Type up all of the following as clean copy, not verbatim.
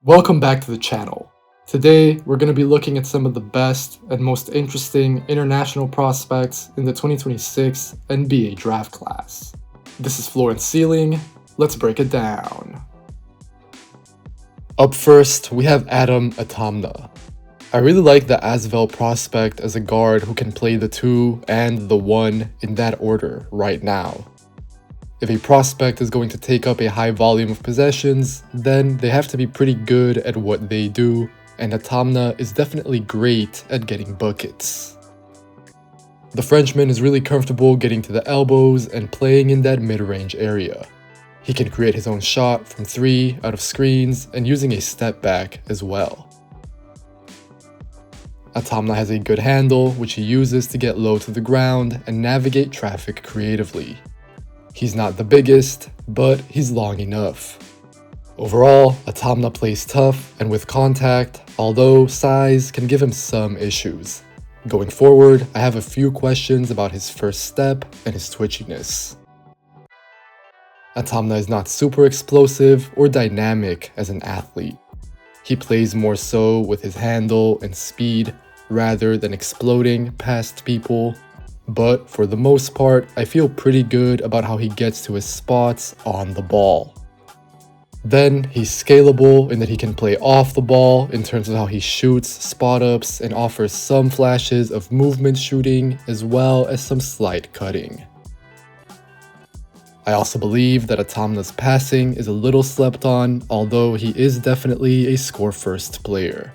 Welcome back to the channel. Today, we're going to be looking at some of the best and most interesting international prospects in the 2026 NBA draft class. This is Floor and Ceiling. Let's break it down. Up first, we have Atamna. I really like the Asvel prospect as a guard who can play the 2 and the 1 in that order right now. If a prospect is going to take up a high volume of possessions, then they have to be pretty good at what they do, and Atamna is definitely great at getting buckets. The Frenchman is really comfortable getting to the elbows and playing in that mid-range area. He can create his own shot from 3 out of screens and using a step back as well. Atamna has a good handle, which he uses to get low to the ground and navigate traffic creatively. He's not the biggest, but he's long enough. Overall, Atamna plays tough and with contact, although size can give him some issues. Going forward, I have a few questions about his first step and his twitchiness. Atamna is not super explosive or dynamic as an athlete. He plays more so with his handle and speed rather than exploding past people. But for the most part, I feel pretty good about how he gets to his spots on the ball. Then he's scalable in that he can play off the ball in terms of how he shoots spot-ups and offers some flashes of movement shooting as well as some slight cutting. I also believe that Atamna's passing is a little slept on, although he is definitely a score-first player.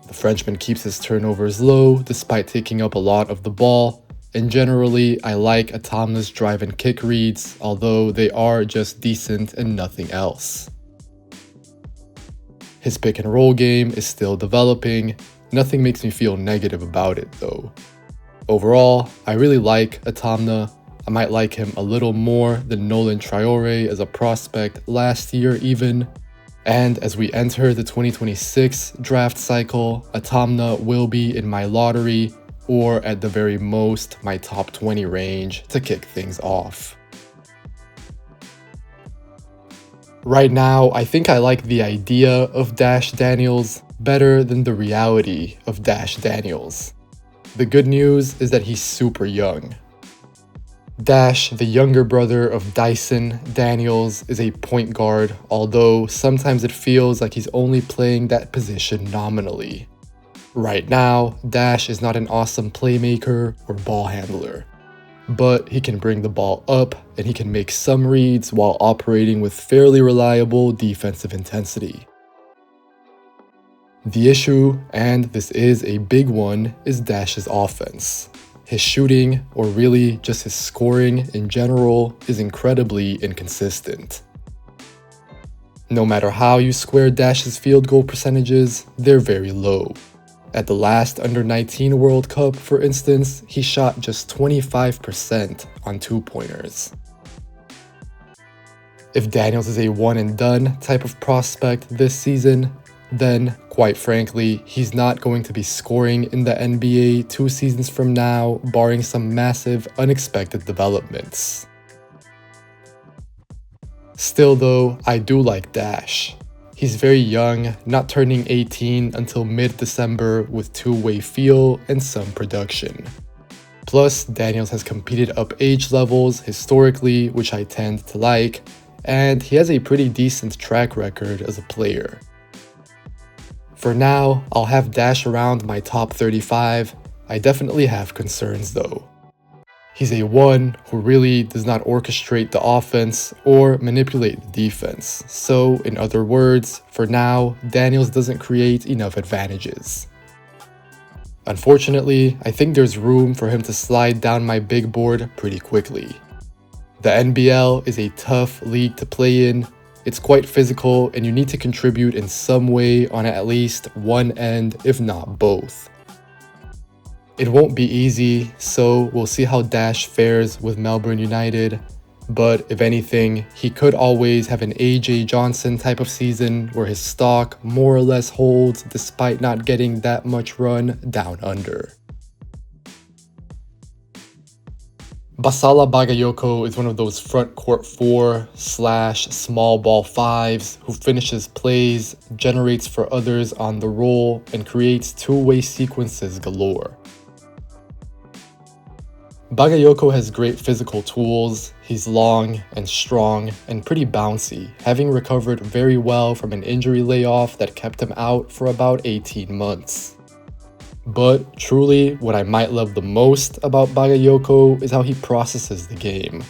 The Frenchman keeps his turnovers low despite taking up a lot of the ball, and generally I like Atamna's drive and kick reads, although they are just decent and nothing else. His pick and roll game is still developing, nothing makes me feel negative about it though. Overall, I really like Atamna. I might like him a little more than Nolan Traore as a prospect last year even. And as we enter the 2026 draft cycle, Atamna will be in my lottery, or at the very most, my top 20 range to kick things off. Right now, I think I like the idea of Dash Daniels better than the reality of Dash Daniels. The good news is that he's super young. Dash, the younger brother of Dyson Daniels, is a point guard, although sometimes it feels like he's only playing that position nominally. Right now, Dash is not an awesome playmaker or ball handler, but he can bring the ball up and he can make some reads while operating with fairly reliable defensive intensity. The issue, and this is a big one, is Dash's offense. His shooting, or really just his scoring in general, is incredibly inconsistent. No matter how you square Dash's field goal percentages, they're very low. At the last Under-19 World Cup, for instance, he shot just 25% on 2-pointers. If Daniels is a one-and-done type of prospect this season, then, quite frankly, he's not going to be scoring in the NBA 2 seasons from now, barring some massive, unexpected developments. Still though, I do like Dash. He's very young, not turning 18 until mid-December with two-way feel and some production. Plus, Daniels has competed up age levels historically, which I tend to like, and he has a pretty decent track record as a player. For now, I'll have Dash around my top 35. I definitely have concerns though. He's a 1 who really does not orchestrate the offense or manipulate the defense. So, in other words, for now, Daniels doesn't create enough advantages. Unfortunately, I think there's room for him to slide down my big board pretty quickly. The NBL is a tough league to play in. It's quite physical and you need to contribute in some way on at least one end, if not both. It won't be easy, so we'll see how Dash fares with Melbourne United, but if anything, he could always have an AJ Johnson type of season where his stock more or less holds despite not getting that much run down under. Bassala Bagayoko is one of those front court 4 / small ball 5s who finishes plays, generates for others on the roll, and creates two-way sequences galore. Bagayoko has great physical tools. He's long and strong and pretty bouncy, having recovered very well from an injury layoff that kept him out for about 18 months. But truly, what I might love the most about Bagayoko is how he processes the game.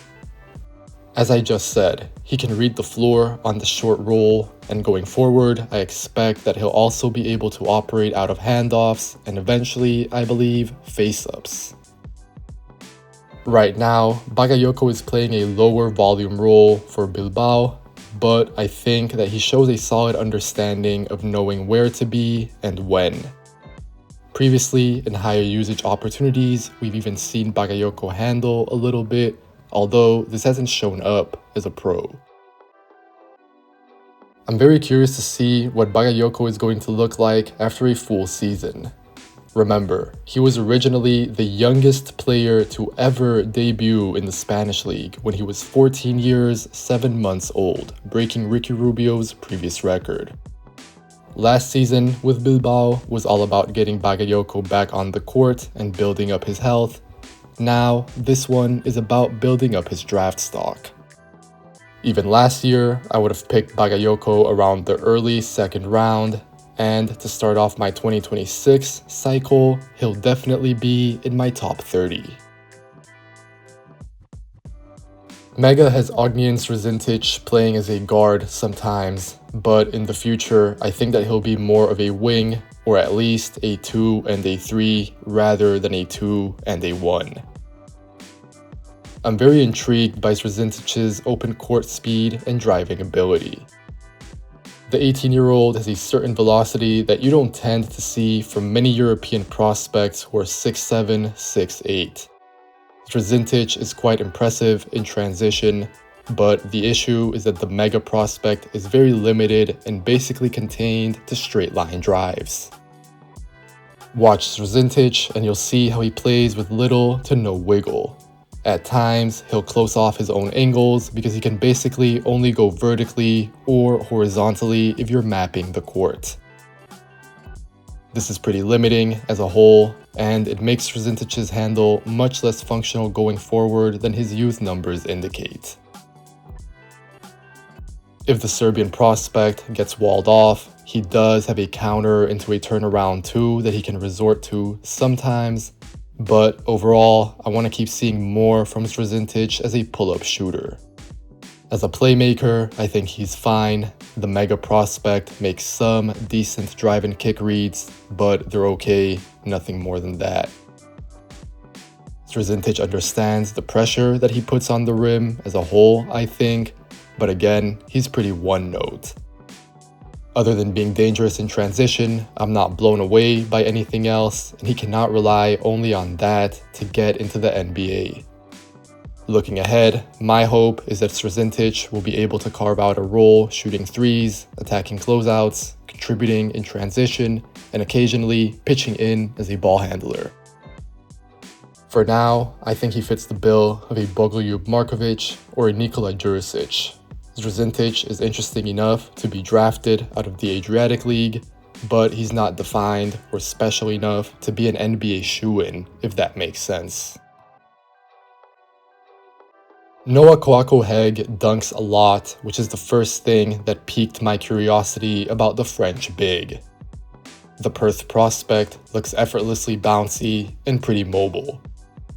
As I just said, he can read the floor on the short roll, and going forward, I expect that he'll also be able to operate out of handoffs and eventually, I believe, face-ups. Right now, Bagayoko is playing a lower volume role for Bilbao, but I think that he shows a solid understanding of knowing where to be and when. Previously, in higher usage opportunities, we've even seen Bagayoko handle a little bit, although this hasn't shown up as a pro. I'm very curious to see what Bagayoko is going to look like after a full season. Remember, he was originally the youngest player to ever debut in the Spanish league when he was 14 years, 7 months old, breaking Ricky Rubio's previous record. Last season with Bilbao was all about getting Bagayoko back on the court and building up his health. Now, this one is about building up his draft stock. Even last year, I would have picked Bagayoko around the early second round, and to start off my 2026 cycle, he'll definitely be in my top 30. Mega has Ognjen Srzentic playing as a guard sometimes, but in the future, I think that he'll be more of a wing, or at least a 2 and a 3 rather than a 2 and a 1. I'm very intrigued by Srzentic's open court speed and driving ability. The 18-year-old has a certain velocity that you don't tend to see from many European prospects who are 6'7", 6'8". Srzentic is quite impressive in transition, but the issue is that the Mega prospect is very limited and basically contained to straight line drives. Watch Srzentic and you'll see how he plays with little to no wiggle. At times, he'll close off his own angles because he can basically only go vertically or horizontally if you're mapping the court. This is pretty limiting as a whole, and it makes Srzentic's handle much less functional going forward than his youth numbers indicate. If the Serbian prospect gets walled off, he does have a counter into a turnaround 2 that he can resort to sometimes, but overall, I want to keep seeing more from Srzentic as a pull-up shooter. As a playmaker, I think he's fine. The Mega prospect makes some decent drive and kick reads, but they're okay, nothing more than that. Srzentic understands the pressure that he puts on the rim as a whole, I think, but again, he's pretty one-note. Other than being dangerous in transition, I'm not blown away by anything else, and he cannot rely only on that to get into the NBA. Looking ahead, my hope is that Srzentic will be able to carve out a role shooting threes, attacking closeouts, contributing in transition, and occasionally pitching in as a ball handler. For now, I think he fits the bill of a Bogoljub Markovic or a Nikola Jurisic. Srzentic is interesting enough to be drafted out of the Adriatic League, but he's not defined or special enough to be an NBA shoo-in, if that makes sense. Noah Kouakou-Heugue dunks a lot, which is the first thing that piqued my curiosity about the French big. The Perth prospect looks effortlessly bouncy and pretty mobile.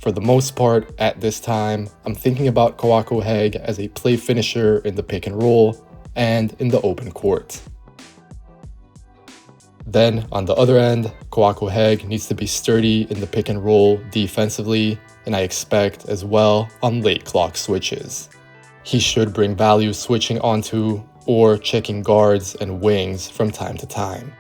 For the most part, at this time, I'm thinking about Kouakou-Heugue as a play finisher in the pick and roll and in the open court. Then, on the other end, Kouakou-Heugue needs to be sturdy in the pick and roll defensively, and I expect as well on late clock switches. He should bring value switching onto or checking guards and wings from time to time.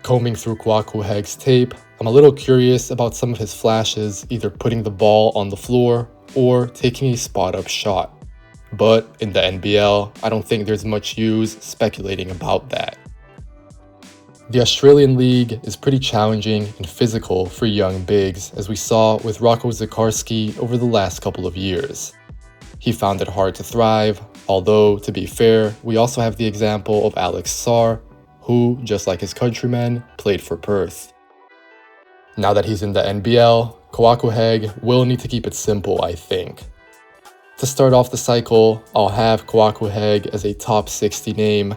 Combing through Kouakou-Heugue's tape, I'm a little curious about some of his flashes, either putting the ball on the floor or taking a spot-up shot. But in the NBL, I don't think there's much use speculating about that. The Australian League is pretty challenging and physical for young bigs, as we saw with Rocco Zikarsky over the last couple of years. He found it hard to thrive, although, to be fair, we also have the example of Alex Sarr, who, just like his countrymen, played for Perth. Now that he's in the NBL, Kouakou-Heugue will need to keep it simple, I think. To start off the cycle, I'll have Kouakou-Heugue as a top 60 name,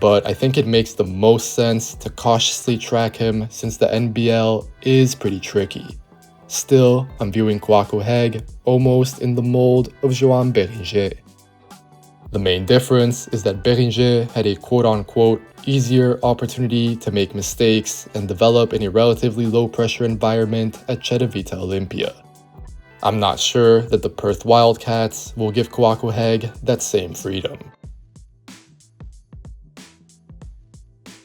but I think it makes the most sense to cautiously track him since the NBL is pretty tricky. Still, I'm viewing Kouakou-Heugue almost in the mold of Joan Beringer. The main difference is that Beringer had a quote-unquote easier opportunity to make mistakes and develop in a relatively low-pressure environment at Cedevita Olympia. I'm not sure that the Perth Wildcats will give Kouakou-Heugue that same freedom.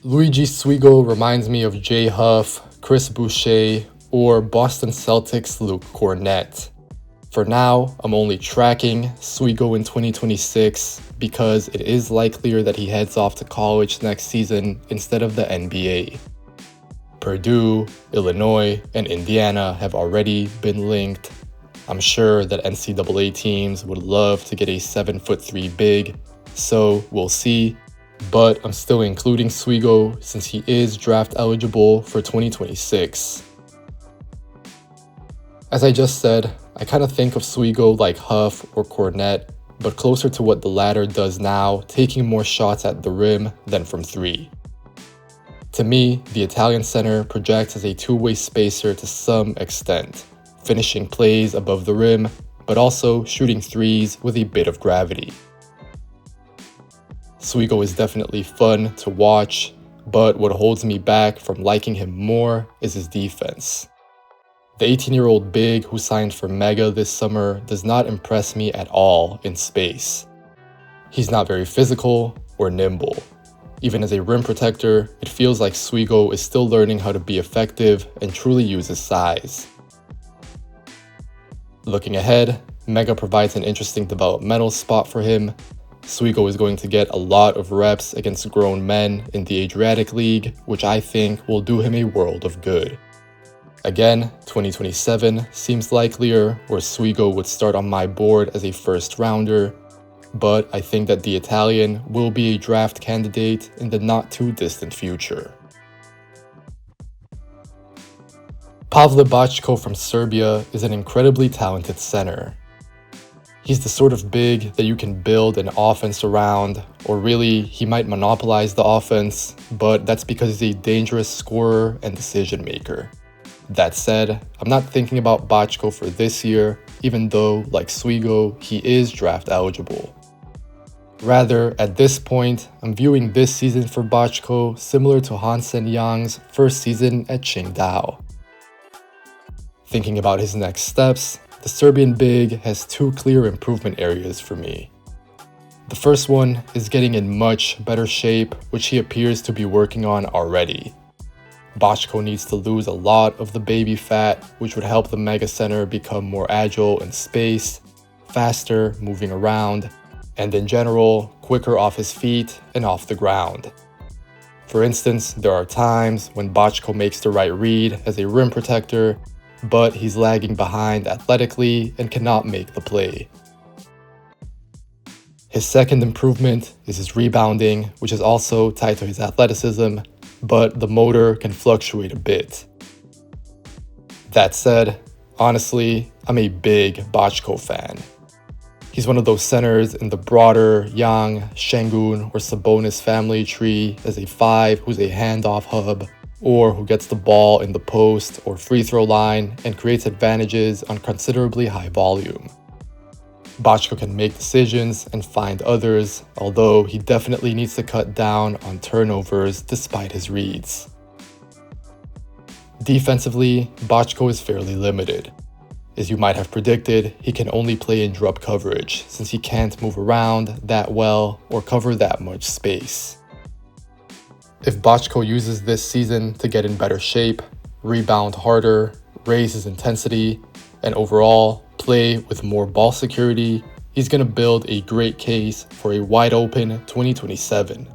Luigi Suigo reminds me of Jay Huff, Chris Boucher, or Boston Celtics' Luke Cornett. For now, I'm only tracking Suigo in 2026 because it is likelier that he heads off to college next season instead of the NBA. Purdue, Illinois, and Indiana have already been linked. I'm sure that NCAA teams would love to get a 7'3" big, so we'll see. But I'm still including Suigo since he is draft eligible for 2026. As I just said, I kind of think of Suigo like Huff or Cornett, but closer to what the latter does now, taking more shots at the rim than from three. To me, the Italian center projects as a two-way spacer to some extent, finishing plays above the rim, but also shooting threes with a bit of gravity. Suigo is definitely fun to watch, but what holds me back from liking him more is his defense. The 18-year-old big who signed for Mega this summer does not impress me at all in space. He's not very physical or nimble. Even as a rim protector, it feels like Suigo is still learning how to be effective and truly use his size. Looking ahead, Mega provides an interesting developmental spot for him. Suigo is going to get a lot of reps against grown men in the Adriatic League, which I think will do him a world of good. Again, 2027 seems likelier where Suigo would start on my board as a first rounder, but I think that the Italian will be a draft candidate in the not too distant future. Pavle Backo from Serbia is an incredibly talented center. He's the sort of big that you can build an offense around, or really, he might monopolize the offense, but that's because he's a dangerous scorer and decision maker. That said, I'm not thinking about Backo for this year, even though, like Suigo, he is draft eligible. Rather, at this point, I'm viewing this season for Backo similar to Hansen Yang's first season at Qingdao. Thinking about his next steps, the Serbian big has two clear improvement areas for me. The first one is getting in much better shape, which he appears to be working on already. Backo needs to lose a lot of the baby fat, which would help the mega center become more agile in space, faster moving around, and in general, quicker off his feet and off the ground. For instance, there are times when Backo makes the right read as a rim protector, but he's lagging behind athletically and cannot make the play. His second improvement is his rebounding, which is also tied to his athleticism, but the motor can fluctuate a bit. That said, honestly, I'm a big Backo fan. He's one of those centers in the broader Yang, Şengün, or Sabonis family tree as a 5 who's a handoff hub, or who gets the ball in the post or free throw line and creates advantages on considerably high volume. Backo can make decisions and find others, although he definitely needs to cut down on turnovers despite his reads. Defensively, Backo is fairly limited. As you might have predicted, he can only play in drop coverage since he can't move around that well or cover that much space. If Backo uses this season to get in better shape, rebound harder, raise his intensity, and overall play with more ball security, he's going to build a great case for a wide open 2027.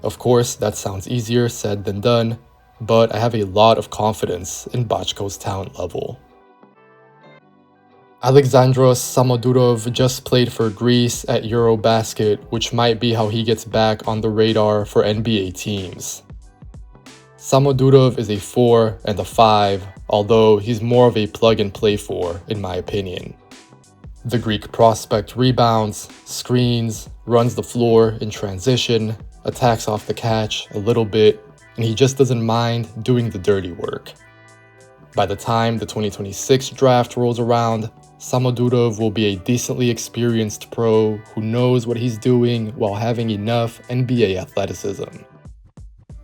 Of course, that sounds easier said than done, but I have a lot of confidence in Backo's talent level. Alexandros Samodurov just played for Greece at Eurobasket, which might be how he gets back on the radar for NBA teams. Samodurov is a 4 and a 5, although he's more of a plug-and-play 4, in my opinion. The Greek prospect rebounds, screens, runs the floor in transition, attacks off the catch a little bit, and he just doesn't mind doing the dirty work. By the time the 2026 draft rolls around, Samodurov will be a decently experienced pro who knows what he's doing while having enough NBA athleticism.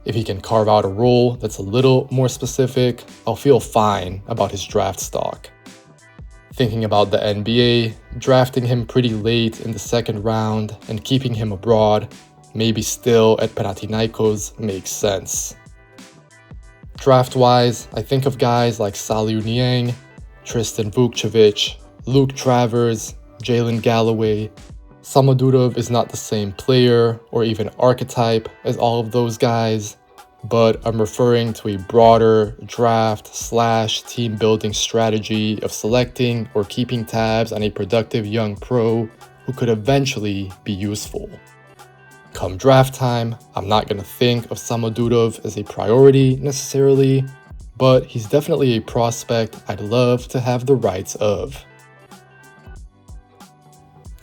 If he can carve out a role that's a little more specific, I'll feel fine about his draft stock. Thinking about the NBA, drafting him pretty late in the second round and keeping him abroad, maybe still at Panathinaikos, makes sense. Draft-wise, I think of guys like Saliu Niang, Tristan Vukcevic, Luke Travers, Jalen Galloway. Samodurov is not the same player or even archetype as all of those guys, but I'm referring to a broader draft/team building strategy of selecting or keeping tabs on a productive young pro who could eventually be useful. Come draft time, I'm not going to think of Samodurov as a priority necessarily, but he's definitely a prospect I'd love to have the rights of.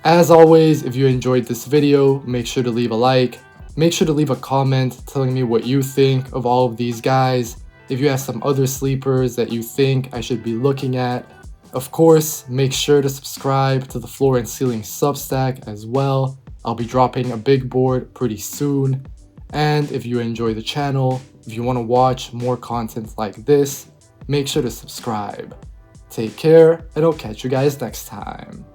As always, if you enjoyed this video, make sure to leave a like. Make sure to leave a comment telling me what you think of all of these guys. If you have some other sleepers that you think I should be looking at. Of course, make sure to subscribe to the Floor and Ceiling Substack as well. I'll be dropping a big board pretty soon. And if you enjoy the channel, if you want to watch more content like this, make sure to subscribe. Take care, and I'll catch you guys next time.